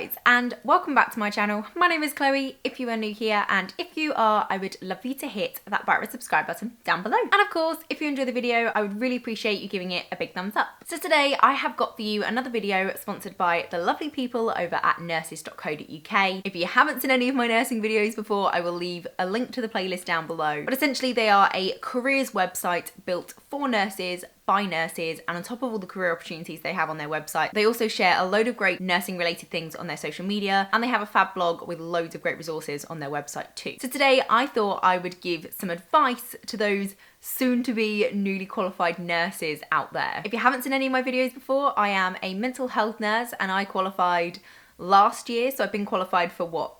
guys, and welcome back to my channel. My name is Chloe, if you are new here, and if you are, I would love for you to hit that bright subscribe button down below. And of course, if you enjoy the video, I would really appreciate you giving it a big thumbs up. So today I have got for you another video sponsored by the lovely people over at Nurses.co.uk. If you haven't seen any of my nursing videos before, I will leave a link to the playlist down below. But essentially they are a careers website built for nurses, by nurses, and on top of all the career opportunities they have on their website, they also share a load of great nursing related things on their social media, and they have a fab blog with loads of great resources on their website too. So today I thought I would give some advice to those soon to be newly qualified nurses out there. If you haven't seen any of my videos before, I am a mental health nurse and I qualified last year, so I've been qualified for what,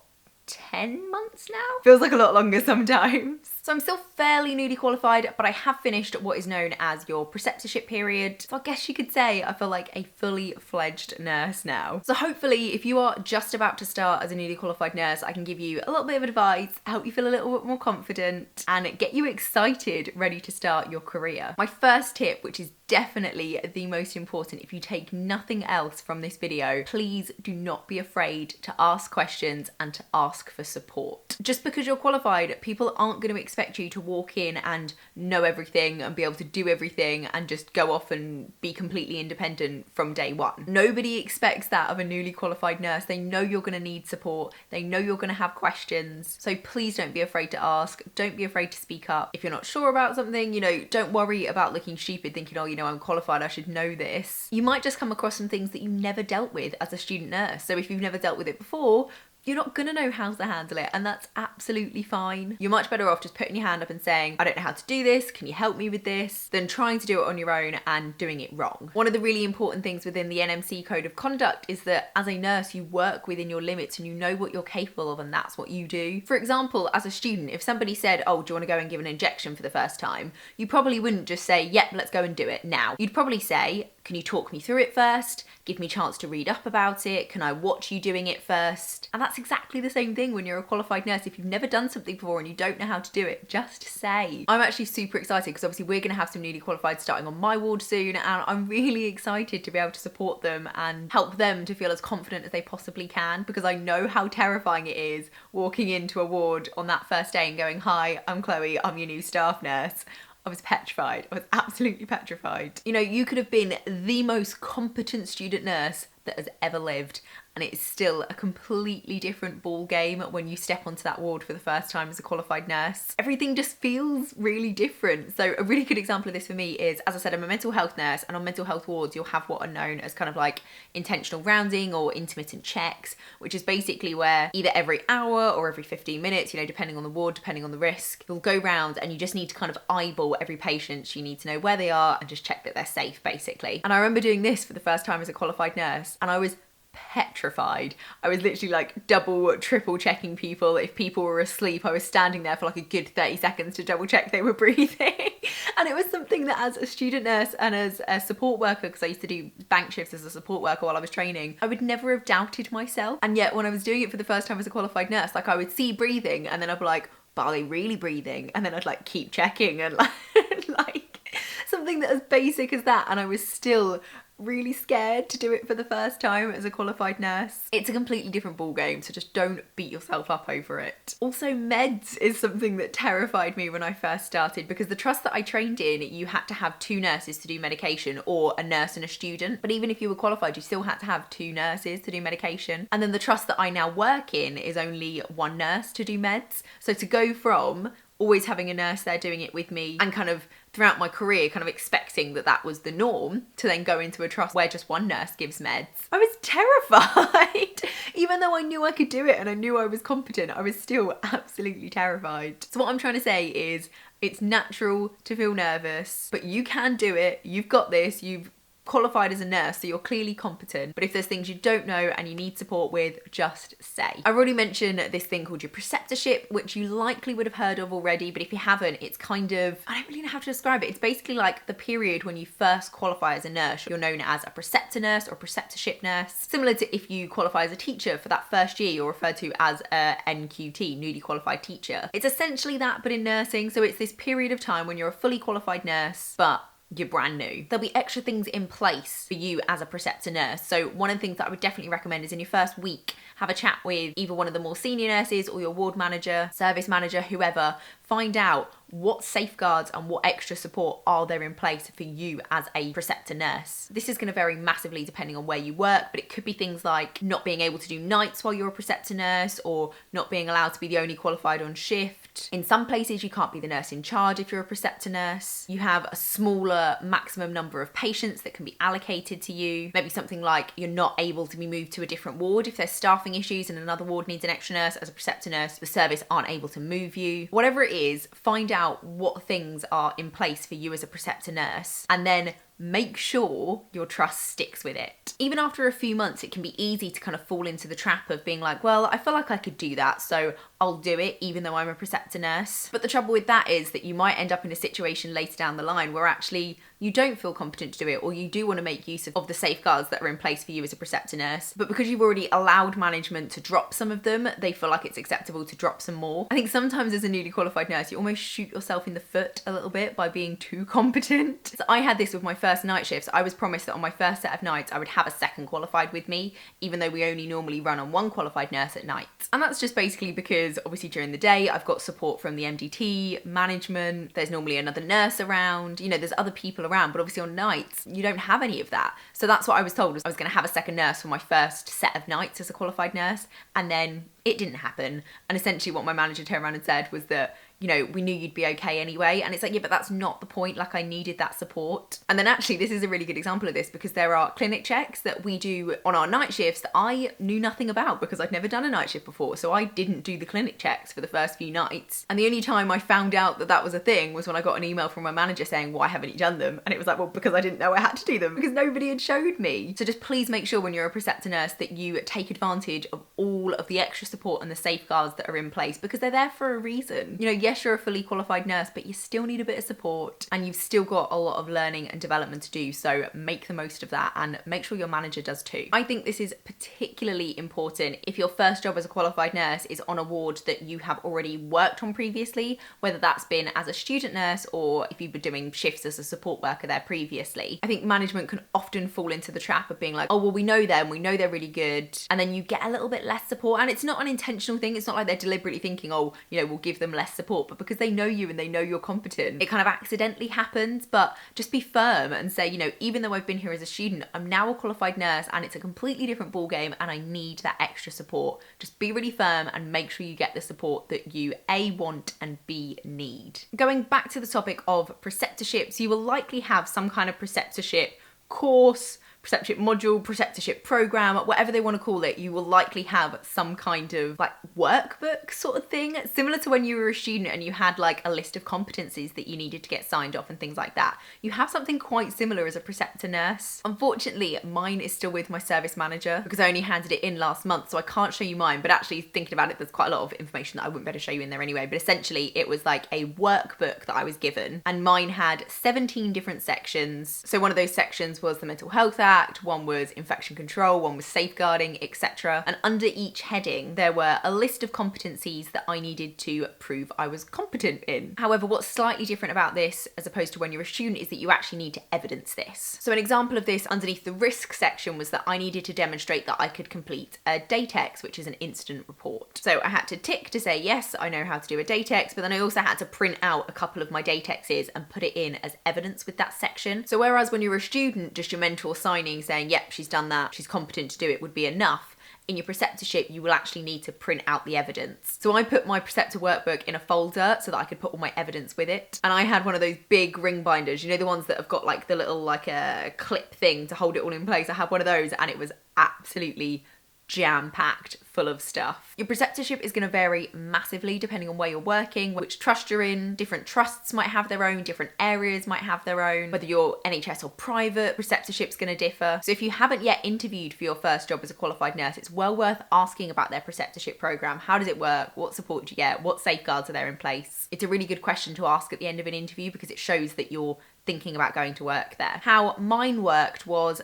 10 months now? Feels like a lot longer sometimes. So I'm still fairly newly qualified, but I have finished what is known as your preceptorship period. So I guess you could say I feel like a fully fledged nurse now. So hopefully if you are just about to start as a newly qualified nurse, I can give you a little bit of advice, help you feel a little bit more confident, and get you excited, ready to start your career. My first tip, which is definitely the most important, if you take nothing else from this video, please do not be afraid to ask questions and to ask for support. Just because you're qualified, people aren't going to expect you to walk in and know everything and be able to do everything and just go off and be completely independent from day one. Nobody expects that of a newly qualified nurse. They know you're going to need support. They know you're going to have questions. So please don't be afraid to ask. Don't be afraid to speak up. If you're not sure about something, don't worry about looking stupid thinking, oh, I'm qualified, I should know this. You might just come across some things that you never dealt with as a student nurse. So if you've never dealt with it before, you're not gonna know how to handle it, and that's absolutely fine. You're much better off just putting your hand up and saying, I don't know how to do this, can you help me with this, than trying to do it on your own and doing it wrong. One of the really important things within the NMC Code of Conduct is that as a nurse, you work within your limits and you know what you're capable of, and that's what you do. For example, as a student, if somebody said, oh, do you wanna go and give an injection for the first time? You probably wouldn't just say, yep, let's go and do it now. You'd probably say, can you talk me through it first? Give me a chance to read up about it. Can I watch you doing it first? And that's exactly the same thing when you're a qualified nurse. If you've never done something before and you don't know how to do it, just say. I'm actually super excited because obviously we're going to have some newly qualified starting on my ward soon, and I'm really excited to be able to support them and help them to feel as confident as they possibly can, because I know how terrifying it is walking into a ward on that first day and going, hi, I'm Chloe, I'm your new staff nurse. I was petrified. I was absolutely petrified. You could have been the most competent student nurse that has ever lived, and it's still a completely different ball game when you step onto that ward for the first time as a qualified nurse. Everything just feels really different. So a really good example of this for me is, as I said, I'm a mental health nurse, and on mental health wards you'll have what are known as kind of like intentional rounding or intermittent checks, which is basically where either every hour or every 15 minutes, depending on the ward, depending on the risk, you'll go round and you just need to kind of eyeball every patient. You need to know where they are and just check that they're safe, basically. And I remember doing this for the first time as a qualified nurse, and I was petrified. I was literally like double, triple checking people. If people were asleep, I was standing there for like a good 30 seconds to double check they were breathing. And it was something that as a student nurse and as a support worker, because I used to do bank shifts as a support worker while I was training, I would never have doubted myself. And yet when I was doing it for the first time as a qualified nurse, like I would see breathing and then I'd be like, but are they really breathing? And then I'd like keep checking and like something that as basic as that, and I was still really scared to do it for the first time as a qualified nurse. It's a completely different ball game, so just don't beat yourself up over it. Also, meds is something that terrified me when I first started, because the trust that I trained in, you had to have 2 nurses to do medication, or a nurse and a student. But even if you were qualified, you still had to have 2 nurses to do medication. And then the trust that I now work in is only 1 nurse to do meds. So to go from always having a nurse there doing it with me, and kind of throughout my career kind of expecting that that was the norm, to then go into a trust where just 1 nurse gives meds, I was terrified. Even though I knew I could do it and I knew I was competent, I was still absolutely terrified. So what I'm trying to say is, it's natural to feel nervous, but you can do it. You've got this. You've qualified as a nurse, so you're clearly competent. But if there's things you don't know and you need support with, just say. I've already mentioned this thing called your preceptorship, which you likely would have heard of already, but if you haven't, it's kind of, I don't really know how to describe it. It's basically like the period when you first qualify as a nurse. You're known as a preceptor nurse or preceptorship nurse. Similar to if you qualify as a teacher for that first year, you're referred to as a NQT, newly qualified teacher. It's essentially that, but in nursing. So it's this period of time when you're a fully qualified nurse, but you're brand new. There'll be extra things in place for you as a preceptor nurse. So one of the things that I would definitely recommend is in your first week, have a chat with either one of the more senior nurses or your ward manager, service manager, whoever. Find out what safeguards and what extra support are there in place for you as a preceptor nurse. This is going to vary massively depending on where you work, but it could be things like not being able to do nights while you're a preceptor nurse, or not being allowed to be the only qualified on shift. In some places, you can't be the nurse in charge if you're a preceptor nurse. You have a smaller maximum number of patients that can be allocated to you. Maybe something like you're not able to be moved to a different ward if there's staffing issues and another ward needs an extra nurse. As a preceptor nurse, the service aren't able to move you. Whatever it is, find out what things are in place for you as a preceptor nurse, and then make sure your trust sticks with it. Even after a few months, it can be easy to kind of fall into the trap of being like, well, I feel like I could do that, so I'll do it even though I'm a preceptor nurse. But the trouble with that is that you might end up in a situation later down the line where actually you don't feel competent to do it, or you do want to make use of the safeguards that are in place for you as a preceptor nurse. But because you've already allowed management to drop some of them, they feel like it's acceptable to drop some more. I think sometimes as a newly qualified nurse, you almost shoot yourself in the foot a little bit by being too competent. So I had this with my first night shifts. I was promised that on my first set of nights, I would have a second qualified with me, even though we only normally run on one qualified nurse at night. And that's just basically because obviously during the day, I've got support from the MDT, management, there's normally another nurse around, you know, there's other people around, but obviously on nights, you don't have any of that. So that's what I was told, was I was going to have a second nurse for my first set of nights as a qualified nurse, and then it didn't happen. And essentially what my manager turned around and said was that, you know, we knew you'd be okay anyway. And it's like, yeah, but that's not the point. Like, I needed that support. And then actually, this is a really good example of this, because there are clinic checks that we do on our night shifts that I knew nothing about because I'd never done a night shift before. So I didn't do the clinic checks for the first few nights. And the only time I found out that that was a thing was when I got an email from my manager saying, why haven't you done them? And it was like, well, because I didn't know I had to do them, because nobody had showed me. So just please make sure when you're a preceptor nurse that you take advantage of all of the extra support and the safeguards that are in place, because they're there for a reason. You know, yes, you're a fully qualified nurse, but you still need a bit of support, and you've still got a lot of learning and development to do. So make the most of that, and make sure your manager does too. I think this is particularly important if your first job as a qualified nurse is on a ward that you have already worked on previously, whether that's been as a student nurse or if you've been doing shifts as a support worker there previously. I think management can often fall into the trap of being like, oh, well, we know them, we know they're really good, and then you get a little bit less support. And it's not an intentional thing. It's not like they're deliberately thinking, oh, you know, we'll give them less support, but because they know you and they know you're competent, it kind of accidentally happens. But just be firm and say, you know, even though I've been here as a student, I'm now a qualified nurse and it's a completely different ballgame and I need that extra support. Just be really firm and make sure you get the support that you A, want, and B, need. Going back to the topic of preceptorships, you will likely have some kind of preceptorship course, preceptorship module, preceptorship program, whatever they want to call it. You will likely have some kind of like workbook sort of thing, similar to when you were a student and you had like a list of competencies that you needed to get signed off and things like that. You have something quite similar as a preceptor nurse. Unfortunately, mine is still with my service manager because I only handed it in last month, so I can't show you mine. But actually thinking about it, there's quite a lot of information that I wouldn't be able to show you in there anyway. But essentially it was like a workbook that I was given, and mine had 17 different sections. So one of those sections was the mental health act, one was infection control, one was safeguarding, etc. And under each heading, there were a list of competencies that I needed to prove I was competent in. However, what's slightly different about this, as opposed to when you're a student, is that you actually need to evidence this. So an example of this underneath the risk section was that I needed to demonstrate that I could complete a DATEX, which is an incident report. So I had to tick to say, yes, I know how to do a DATEX, but then I also had to print out a couple of my DATEXs and put it in as evidence with that section. So whereas when you're a student, just your mentor signing saying, yep, she's done that, she's competent to do it would be enough, in your preceptorship, you will actually need to print out the evidence. So I put my preceptor workbook in a folder so that I could put all my evidence with it. And I had one of those big ring binders, you know, the ones that have got like the little like a clip thing to hold it all in place. I had one of those and it was absolutely jam-packed full of stuff. Your preceptorship is going to vary massively depending on where you're working, which trust you're in. Different trusts might have their own, different areas might have their own, whether you're NHS or private, preceptorship's going to differ. So if you haven't yet interviewed for your first job as a qualified nurse, it's well worth asking about their preceptorship program. How does it work? What support do you get? What safeguards are there in place? It's a really good question to ask at the end of an interview because it shows that you're thinking about going to work there. How mine worked was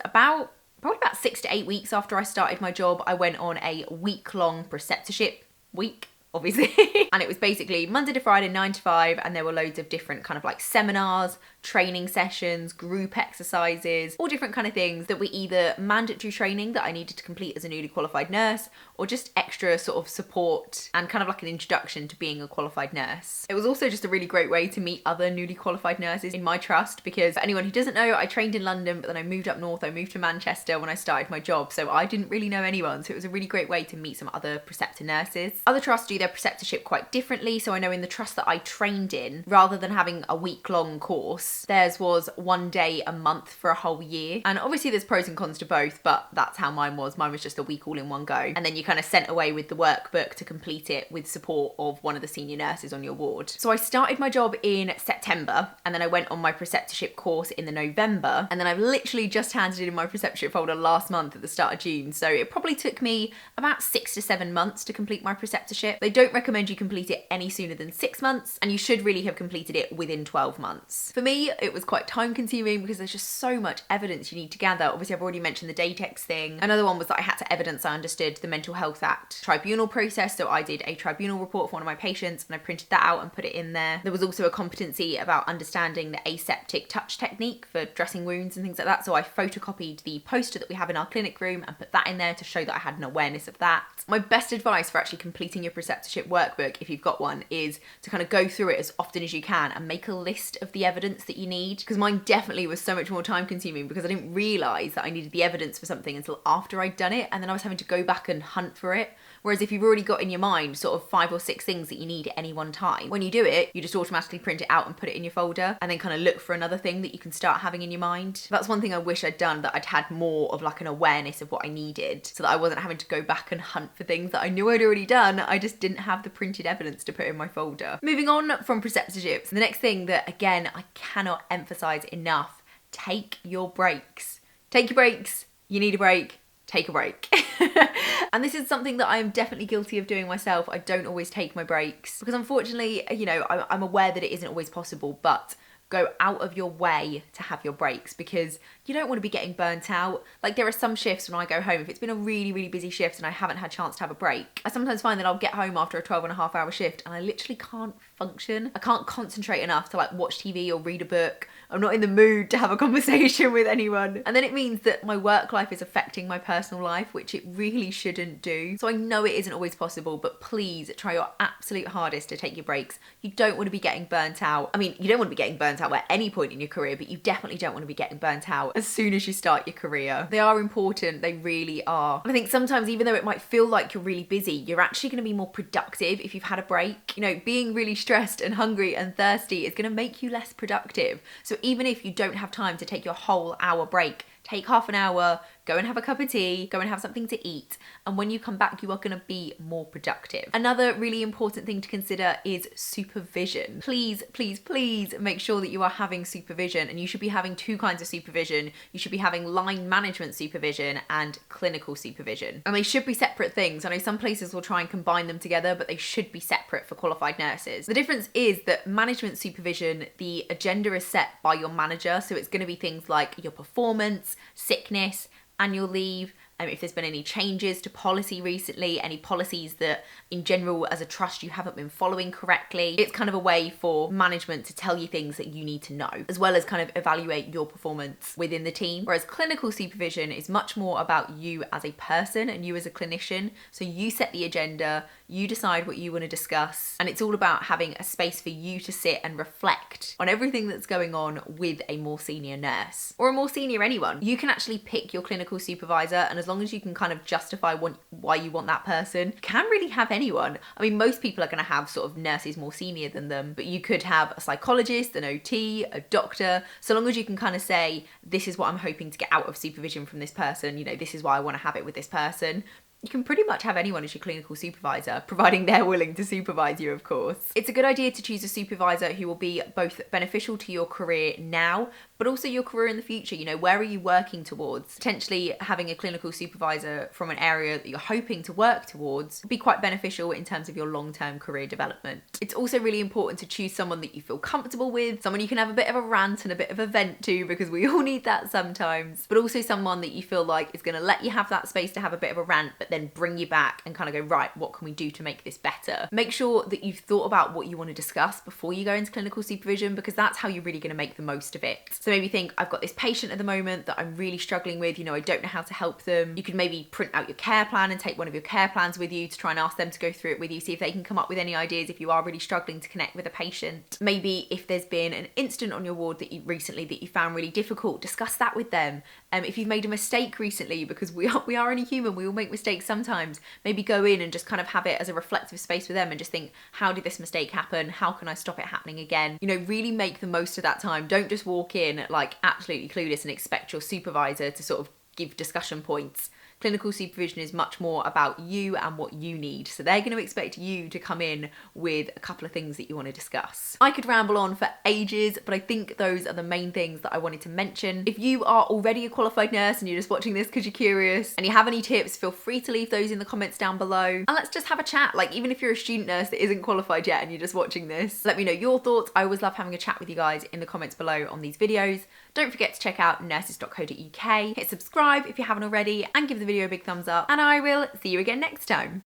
probably about 6 to 8 weeks after I started my job, I went on a week-long preceptorship week. obviously. And it was basically Monday to Friday, 9 to 5, and there were loads of different kind of like seminars, training sessions, group exercises, all different kind of things that were either mandatory training that I needed to complete as a newly qualified nurse, or just extra sort of support and kind of like an introduction to being a qualified nurse. It was also just a really great way to meet other newly qualified nurses in my trust, because for anyone who doesn't know, I trained in London, but then I moved up north, I moved to Manchester when I started my job, so I didn't really know anyone, so it was a really great way to meet some other preceptor nurses. Other trusts do their preceptorship quite differently, so I know in the trust that I trained in, rather than having a week-long course, theirs was 1 day a month for a whole year. And obviously there's pros and cons to both, but that's how mine was. Mine was just a week all in one go. And then you kind of sent away with the workbook to complete it with support of one of the senior nurses on your ward. So I started my job in September, and then I went on my preceptorship course in the November, and then I've literally just handed in my preceptorship folder last month at the start of June. So it probably took me about 6 to 7 months to complete my preceptorship. They don't recommend you complete it any sooner than 6 months, and you should really have completed it within 12 months. For me, it was quite time consuming because there's just so much evidence you need to gather. Obviously, I've already mentioned the Datex thing. Another one was that I had to evidence I understood the Mental Health Act tribunal process. So I did a tribunal report for one of my patients and I printed that out and put it in there. There was also a competency about understanding the aseptic touch technique for dressing wounds and things like that. So I photocopied the poster that we have in our clinic room and put that in there to show that I had an awareness of that. My best advice for actually completing your preceptorship workbook, if you've got one, is to kind of go through it as often as you can and make a list of the evidence that you need. Because mine definitely was so much more time consuming because I didn't realise that I needed the evidence for something until after I'd done it, and then I was having to go back and hunt for it. Whereas if you've already got in your mind sort of 5 or 6 things that you need at any one time, when you do it, you just automatically print it out and put it in your folder and then kind of look for another thing that you can start having in your mind. That's one thing I wish I'd done, that I'd had more of like an awareness of what I needed so that I wasn't having to go back and hunt for things that I knew I'd already done. I just didn't have the printed evidence to put in my folder. Moving on from preceptorships, the next thing that, again, I cannot emphasize enough, take your breaks. Take your breaks. You need a break. Take a break. And this is something that I am definitely guilty of doing myself. I don't always take my breaks because unfortunately, you know, I'm aware that it isn't always possible, but go out of your way to have your breaks because you don't want to be getting burnt out. Like there are some shifts when I go home, if it's been a really, really busy shift and I haven't had a chance to have a break, I sometimes find that I'll get home after a 12.5 hour shift and I literally can't function. I can't concentrate enough to like watch TV or read a book. I'm not in the mood to have a conversation with anyone. And then it means that my work life is affecting my personal life, which it really shouldn't do. So I know it isn't always possible, but please try your absolute hardest to take your breaks. You don't want to be getting burnt out. I mean, you don't want to be getting burnt out at any point in your career, but you definitely don't want to be getting burnt out as soon as you start your career. They are important, they really are. And I think sometimes even though it might feel like you're really busy, you're actually going to be more productive if you've had a break. You know, being really stressed and hungry and thirsty is going to make you less productive. So even if you don't have time to take your whole hour break, take half an hour, go and have a cup of tea, go and have something to eat. And when you come back, you are going to be more productive. Another really important thing to consider is supervision. Please, please, please make sure that you are having supervision, and you should be having 2 kinds of supervision. You should be having line management supervision and clinical supervision. And they should be separate things. I know some places will try and combine them together, but they should be separate for qualified nurses. The difference is that management supervision, the agenda is set by your manager. So it's going to be things like your performance, sickness, annual leave, if there's been any changes to policy recently, any policies that in general as a trust you haven't been following correctly. It's kind of a way for management to tell you things that you need to know, as well as kind of evaluate your performance within the team. Whereas clinical supervision is much more about you as a person and you as a clinician. So you set the agenda, you decide what you want to discuss, and it's all about having a space for you to sit and reflect on everything that's going on with a more senior nurse or a more senior anyone. You can actually pick your clinical supervisor, and as long as you can kind of justify why you want that person, you can really have anyone. I mean, most people are going to have sort of nurses more senior than them, but you could have a psychologist, an OT, a doctor, so long as you can kind of say, this is what I'm hoping to get out of supervision from this person, you know, this is why I want to have it with this person. You can pretty much have anyone as your clinical supervisor, providing they're willing to supervise you, of course. It's a good idea to choose a supervisor who will be both beneficial to your career now, but also your career in the future. You know, where are you working towards? Potentially having a clinical supervisor from an area that you're hoping to work towards would be quite beneficial in terms of your long-term career development. It's also really important to choose someone that you feel comfortable with, someone you can have a bit of a rant and a bit of a vent to, because we all need that sometimes, but also someone that you feel like is going to let you have that space to have a bit of a rant, but but then bring you back and kind of go, right, what can we do to make this better? Make sure that you've thought about what you want to discuss before you go into clinical supervision, because that's how you're really going to make the most of it. So maybe think, I've got this patient at the moment that I'm really struggling with, I don't know how to help them. You could maybe print out your care plan and take one of your care plans with you to try and ask them to go through it with you, see if they can come up with any ideas if you are really struggling to connect with a patient. Maybe if there's been an incident on your ward that you found really difficult, discuss that with them. If you've made a mistake recently, because we are only human, we all make mistakes sometimes, maybe go in and just kind of have it as a reflective space with them and just think, how did this mistake happen? How can I stop it happening again? Really make the most of that time. Don't just walk in like absolutely clueless and expect your supervisor to sort of give discussion points. Clinical supervision is much more about you and what you need. So they're going to expect you to come in with a couple of things that you want to discuss. I could ramble on for ages, but I think those are the main things that I wanted to mention. If you are already a qualified nurse and you're just watching this because you're curious and you have any tips, feel free to leave those in the comments down below. And let's just have a chat. Like, even if you're a student nurse that isn't qualified yet and you're just watching this, let me know your thoughts. I always love having a chat with you guys in the comments below on these videos. Don't forget to check out Nurses.co.uk. Hit subscribe if you haven't already and give the video a big thumbs up. And I will see you again next time.